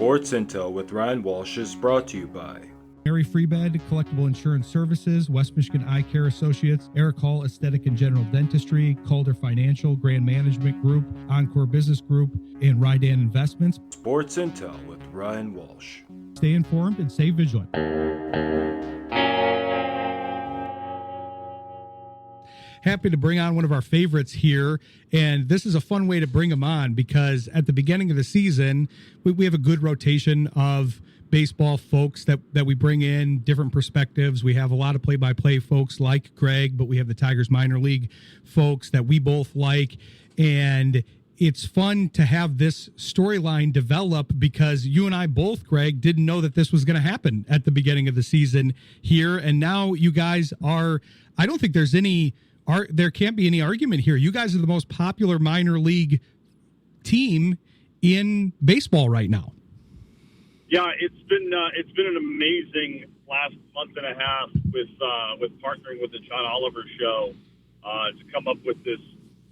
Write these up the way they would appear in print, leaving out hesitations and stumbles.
Sports Intel with Ryan Walsh is brought to you by Harry Freebed, Collectible Insurance Services, West Michigan Eye Care Associates, Eric Hall Aesthetic and General Dentistry, Calder Financial, Grand Management Group, Encore Business Group, and Rydan Investments. Sports Intel with Ryan Walsh. Stay informed and stay vigilant. Happy to bring on one of our favorites here, and this is a fun way to bring him on because at the beginning of the season, we have a good rotation of baseball folks that we bring in, different perspectives. We have a lot of play-by-play folks like Greg, but we have the Tigers minor league folks that we both like, and it's fun to have this storyline develop because you and I both, Greg, didn't know that this was going to happen at the beginning of the season here, and now you guys are, I don't think there can't be any argument here. You guys are the most popular minor league team in baseball right now. Yeah, it's been an amazing last month and a half with partnering with the John Oliver Show to come up with this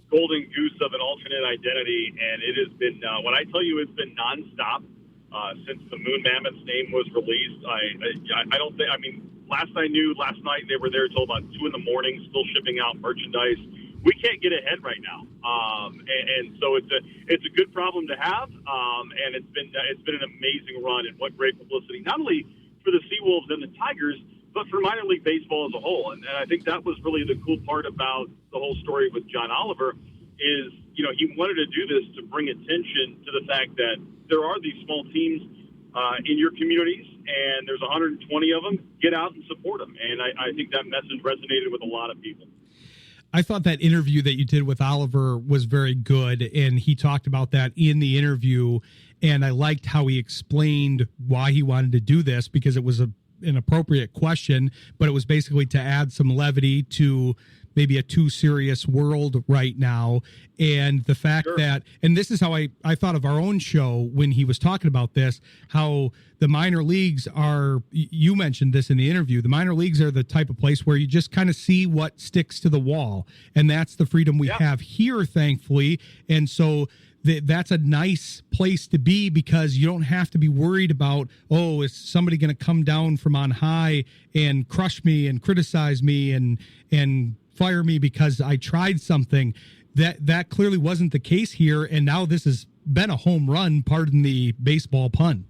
golden goose of an alternate identity, and it has been when I tell you it's been nonstop since the Moon Mammoth's name was released. I don't think. I mean, last I knew, last night they were there till about 2 a.m, still shipping out merchandise. We can't get ahead right now, and so it's a good problem to have, and it's been an amazing run, and what great publicity, not only for the SeaWolves and the Tigers, but for minor league baseball as a whole. And I think that was really the cool part about the whole story with John Oliver is, he wanted to do this to bring attention to the fact that there are these small teams in your communities, and there's 120 of them. Get out and support them, and I think that message resonated with a lot of people. I thought that interview that you did with Oliver was very good, and he talked about that in the interview, and I liked how he explained why he wanted to do this because it was an appropriate question, but it was basically to add some levity to maybe a too serious world right now. And the fact that, and this is how I thought of our own show when he was talking about this, how the minor leagues are, you mentioned this in the interview, the minor leagues are the type of place where you just kind of see what sticks to the wall. And that's the freedom we have here, thankfully. And so that's a nice place to be because you don't have to be worried about, is somebody going to come down from on high and crush me and criticize me and fire me because I tried something. That clearly wasn't the case here, and now this has been a home run, pardon the baseball pun.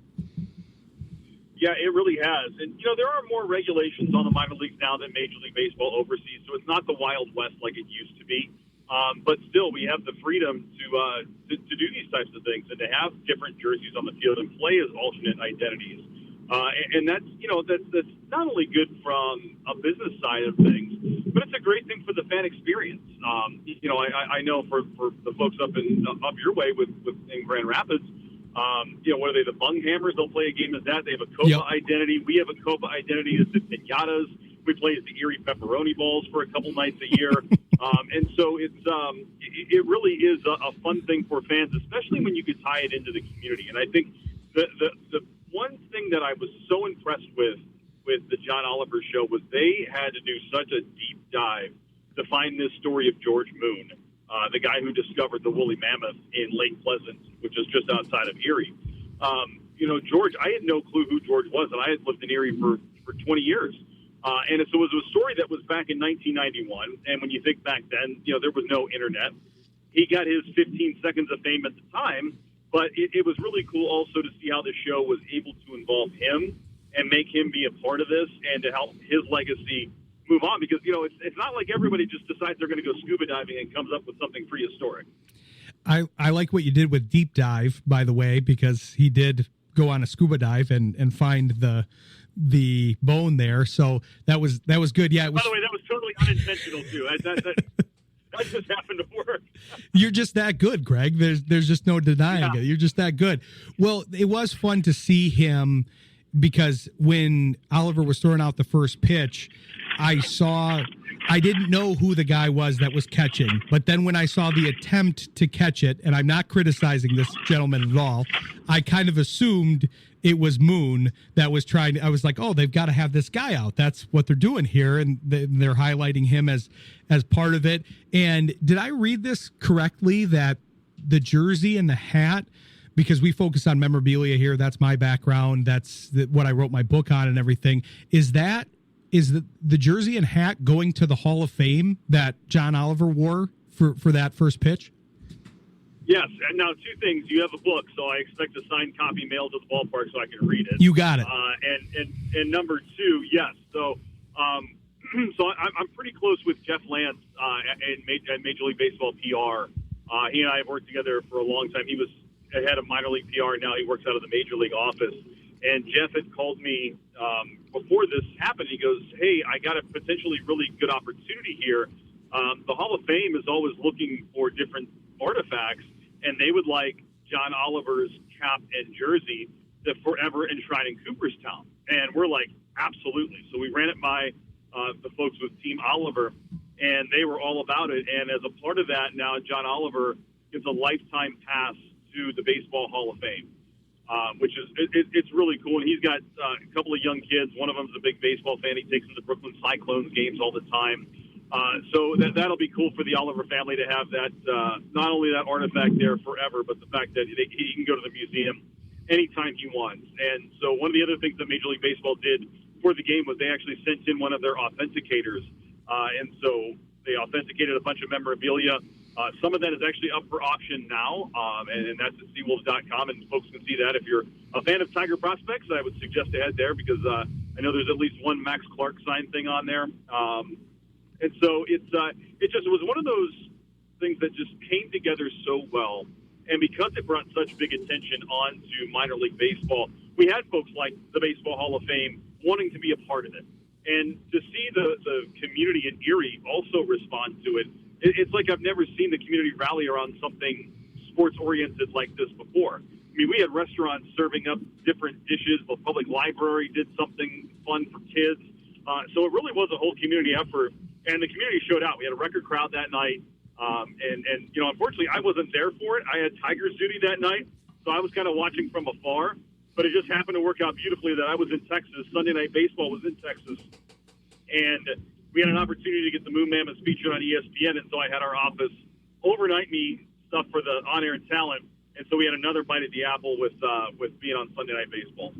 Yeah, it really has. And, there are more regulations on the minor leagues now than Major League Baseball overseas, so it's not the Wild West like it used to be. But still, we have the freedom to do these types of things and to have different jerseys on the field and play as alternate identities. And that's not only good from a business side of things, but it's a great thing for the fan experience. I know for the folks up your way in Grand Rapids, what are they, the Bunghammers? They'll play a game as that. They have a Copa identity. We have a Copa identity as the Pinatas. We play as the Erie Pepperoni Balls for a couple nights a year. And so it really is a fun thing for fans, especially when you can tie it into the community. And I think the one thing that I was so impressed with the John Oliver Show was they had to do such a deep dive to find this story of George Moon, the guy who discovered the woolly mammoth in Lake Pleasant, which is just outside of Erie. George, I had no clue who George was, and I had lived in Erie for 20 years. And so it was a story that was back in 1991, and when you think back then, there was no internet. He got his 15 seconds of fame at the time, but it was really cool also to see how the show was able to involve him and make him be a part of this and to help his legacy move on, because, it's not like everybody just decides they're going to go scuba diving and comes up with something prehistoric. I like what you did with Deep Dive, by the way, because he did go on a scuba dive and find the bone there. So that was good. Yeah. By the way, that was totally unintentional too. That just happened to work. You're just that good, Greg. There's just no denying it. You're just that good. Well, it was fun to see him because when Oliver was throwing out the first pitch, I didn't know who the guy was that was catching, but then when I saw the attempt to catch it, and I'm not criticizing this gentleman at all, I kind of assumed it was Moon that was trying. I was like, oh, they've got to have this guy out. That's what they're doing here, and they're highlighting him as part of it. And did I read this correctly that the jersey and the hat because we focus on memorabilia here. That's my background. That's what I wrote my book on and everything. Is the jersey and hat going to the Hall of Fame that John Oliver wore for that first pitch? Yes, and now two things. You have a book, so I expect a signed copy mailed to the ballpark so I can read it. You got it. And number two, yes. So so I'm pretty close with Jeff Lance at Major League Baseball PR. He and I have worked together for a long time. He was head of minor league PR. Now he works out of the Major League office. And Jeff had called me before this happened. He goes, "Hey, I got a potentially really good opportunity here. The Hall of Fame is always looking for different artifacts, and they would like John Oliver's cap and jersey to forever enshrine in Cooperstown." And we're like, absolutely. So we ran it by the folks with Team Oliver, and they were all about it. And as a part of that, now John Oliver gets a lifetime pass to the Baseball Hall of Fame, which is it's really cool. And he's got a couple of young kids. One of them is a big baseball fan. He takes them to Brooklyn Cyclones games all the time. So that'll be cool for the Oliver family to have that, not only that artifact there forever, but the fact that he can go to the museum anytime he wants. And so one of the other things that Major League Baseball did for the game was they actually sent in one of their authenticators. And so they authenticated a bunch of memorabilia. Some of that is actually up for auction now, and that's at SeaWolves.com, and folks can see that. If you're a fan of Tiger prospects, I would suggest to head there because I know there's at least one Max Clark signed thing on there. And so it was one of those things that just came together so well. And because it brought such big attention onto minor league baseball, we had folks like the Baseball Hall of Fame wanting to be a part of it. And to see the community in Erie also respond to it, it's like I've never seen the community rally around something sports-oriented like this before. I mean, we had restaurants serving up different dishes. The public library did something fun for kids. So it really was a whole community effort. And the community showed out. We had a record crowd that night. And you know, unfortunately, I wasn't there for it. I had Tigers duty that night, so I was kind of watching from afar. But it just happened to work out beautifully that I was in Texas. Sunday Night Baseball was in Texas. And we had an opportunity to get the Moon Mammoths featured on ESPN. And so I had our office overnight me stuff for the on-air talent. And so we had another bite at the apple with being on Sunday Night Baseball.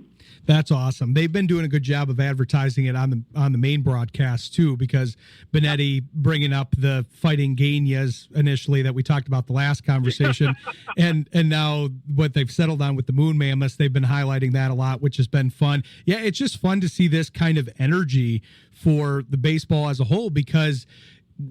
That's awesome. They've been doing a good job of advertising it on the main broadcast too, because Benetti bringing up the Fighting Ganias initially that we talked about the last conversation, and now what they've settled on with the Moon Mammoths, they've been highlighting that a lot, which has been fun. Yeah, it's just fun to see this kind of energy for the baseball as a whole, because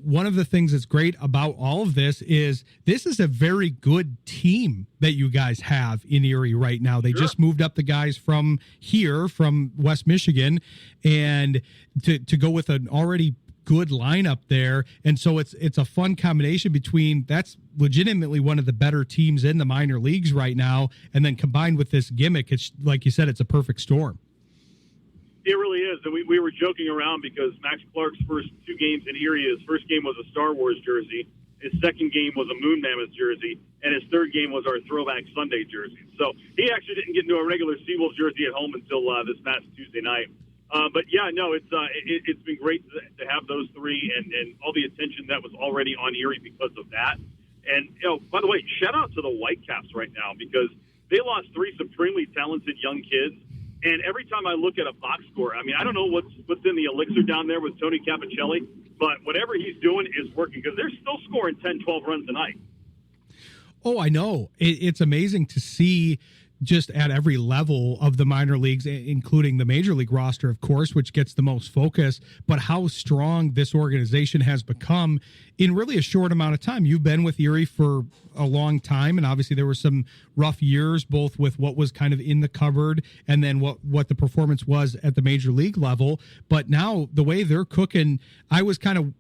one of the things that's great about all of this is a very good team that you guys have in Erie right now. They just moved up the guys from here, from West Michigan, and to go with an already good lineup there. And so it's a fun combination between that's legitimately one of the better teams in the minor leagues right now. And then combined with this gimmick, it's like you said, it's a perfect storm. It really is. And we were joking around because Max Clark's first two games in Erie, his first game was a Star Wars jersey. His second game was a Moon Mammoth jersey. And his third game was our Throwback Sunday jersey. So he actually didn't get into a regular SeaWolves jersey at home until this past Tuesday night. But, yeah, no, it's been great to have those three and all the attention that was already on Erie because of that. And, you know, by the way, shout out to the Whitecaps right now because they lost three supremely talented young kids. And every time I look at a box score, I mean, I don't know what's in the elixir down there with Tony Capicelli, but whatever he's doing is working because they're still scoring 10, 12 runs a night. Oh, I know. It's amazing to see just at every level of the minor leagues, including the major league roster, of course, which gets the most focus, but how strong this organization has become in really a short amount of time. You've been with Erie for a long time, and obviously there were some rough years, both with what was kind of in the cupboard and then what the performance was at the major league level. But now the way they're cooking, I was kind of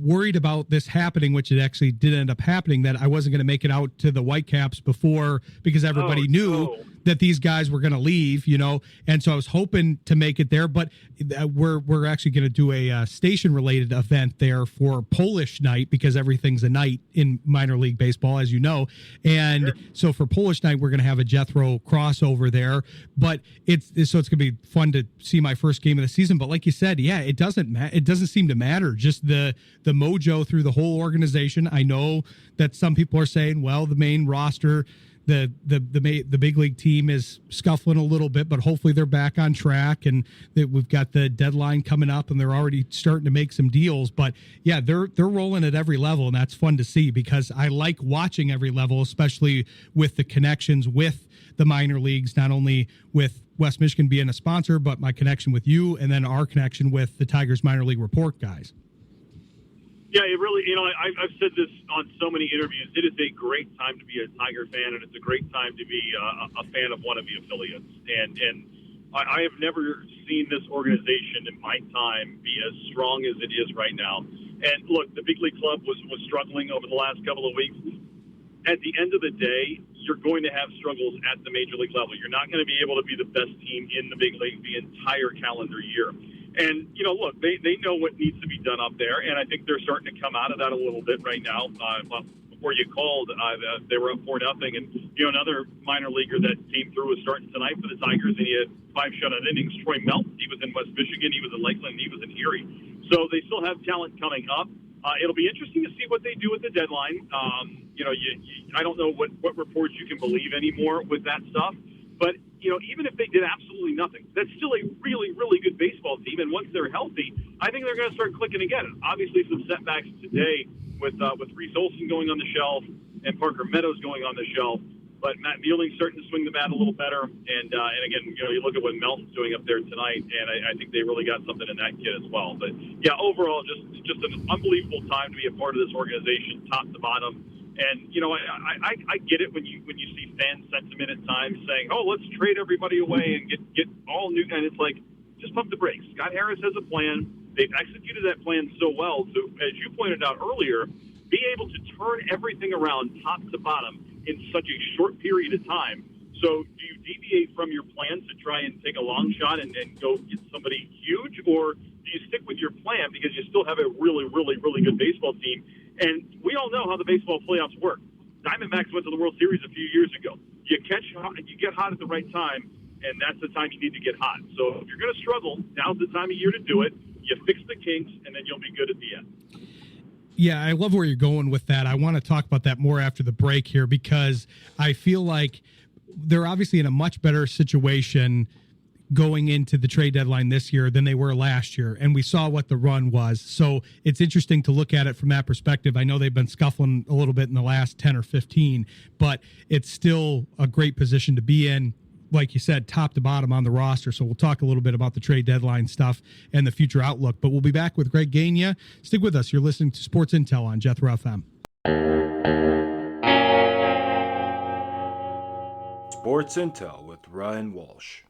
worried about this happening, which it actually did end up happening, that I wasn't going to make it out to the Whitecaps before because everybody knew that these guys were going to leave, you know, and so I was hoping to make it there, but we're actually going to do a station-related event there for Polish night because everything's a night in minor league baseball, as you know, and so for Polish night, we're going to have a Jethro crossover there, but it's going to be fun to see my first game of the season, but like you said, yeah, it doesn't seem to matter, just the mojo through the whole organization. I know that some people are saying, well, the main roster, the big league team is scuffling a little bit, but hopefully they're back on track, and that we've got the deadline coming up, and they're already starting to make some deals. But yeah, they're rolling at every level, and that's fun to see because I like watching every level, especially with the connections with the minor leagues, not only with West Michigan being a sponsor, but my connection with you, and then our connection with the Tigers minor league report guys. Yeah, it really, I've said this on so many interviews. It is a great time to be a Tiger fan, and it's a great time to be a fan of one of the affiliates. And I have never seen this organization in my time be as strong as it is right now. And look, the big league club was struggling over the last couple of weeks. At the end of the day, you're going to have struggles at the major league level. You're not going to be able to be the best team in the big league the entire calendar year. And, look, they know what needs to be done up there, and I think they're starting to come out of that a little bit right now. Before you called, they were up 4-0, and, another minor leaguer that came through was starting tonight for the Tigers, and he had 5 shutout innings. Troy Melton, he was in West Michigan, he was in Lakeland, and he was in Erie. So they still have talent coming up. It'll be interesting to see what they do at the deadline. I don't know what reports you can believe anymore with that stuff. But, even if they did absolutely nothing, that's still a really, really good baseball team. And once they're healthy, I think they're going to start clicking again. Obviously, some setbacks today with Reese Olson going on the shelf and Parker Meadows going on the shelf. But Matt Muelling's starting to swing the bat a little better. And again, you look at what Melton's doing up there tonight, and I think they really got something in that kid as well. But, yeah, overall, just an unbelievable time to be a part of this organization, top to bottom. And, I get it when you see fan sentiment at times saying, oh, let's trade everybody away and get all new. And it's like, just pump the brakes. Scott Harris has a plan. They've executed that plan so well. So, as you pointed out earlier, be able to turn everything around top to bottom in such a short period of time. So do you deviate from your plan to try and take a long shot and go get somebody huge, or do you stick with your plan because you still have a really, really, really good baseball team? And we all know how the baseball playoffs work. Diamondbacks went to the World Series a few years ago. You get hot at the right time, and that's the time you need to get hot. So if you're going to struggle, now's the time of year to do it. You fix the kinks, and then you'll be good at the end. Yeah, I love where you're going with that. I want to talk about that more after the break here because I feel like they're obviously in a much better situation going into the trade deadline this year than they were last year. And we saw what the run was. So it's interesting to look at it from that perspective. I know they've been scuffling a little bit in the last 10 or 15, but it's still a great position to be in. Like you said, top to bottom on the roster. So we'll talk a little bit about the trade deadline stuff and the future outlook, but we'll be back with Greg Gania. Stick with us. You're listening to Sports Intel on Jethro FM. Sports Intel with Ryan Walsh.